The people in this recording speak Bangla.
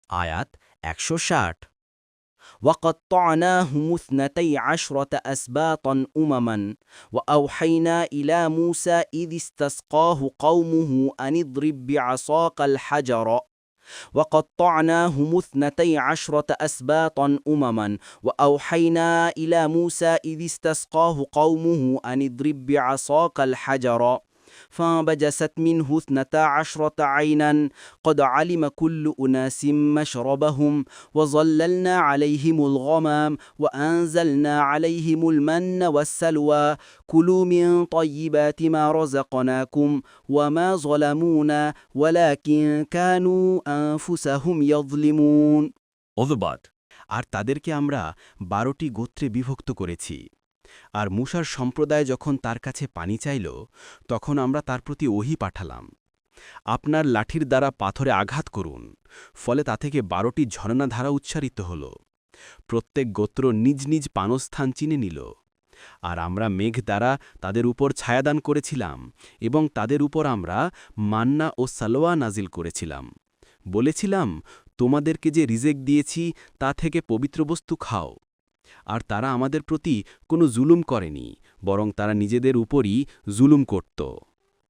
আয়াত ১৬০ وقطعناهم اثنتي عشرة أسباطا أمما وأوحينا إلى موسى إذ استسقاه قومه أن اضرب بعصاك الحجر وقطعناهم اثنتي عشرة أسباطا أمما وأوحينا إلى موسى إذ استسقاه قومه أن اضرب بعصاك الحجر فانبجست منه اثنتا عشرة عينا قد علم كل أناس مشربهم وظللنا عليهم الغمام وأنزلنا عليهم المن والسلوى كلوا من طيبات ما رزقناكم وما ظلمونا ولكن كانوا أنفسهم يظلمون অনুবাদ আর তাদেরকে আমরা ১২টি গোত্রে বিভক্ত করেছি। আর মূসার সম্প্রদায় যখন তার কাছে পানি চাইল, তখন আমরা তার প্রতি ওহী পাঠালাম, আপনার লাঠির দ্বারা পাথরে আঘাত করুন। ফলে তা থেকে ১২টি ঝরনাধারা উচ্চারিত হল। প্রত্যেক গোত্র নিজ নিজ পানস্থান চিনে নিল। আর আমরা মেঘ দ্বারা তাদের উপর ছায়াদান করেছিলাম এবং তাদের উপর আমরা মান্না ও সালোয়া নাজিল করেছিলাম। বলেছিলাম, তোমাদেরকে যে রিজেক দিয়েছি তা থেকে পবিত্র বস্তু খাও। আর তারা আমাদের প্রতি কোনো জুলুম করেনি, বরং তারা নিজেদের উপরই জুলুম করত।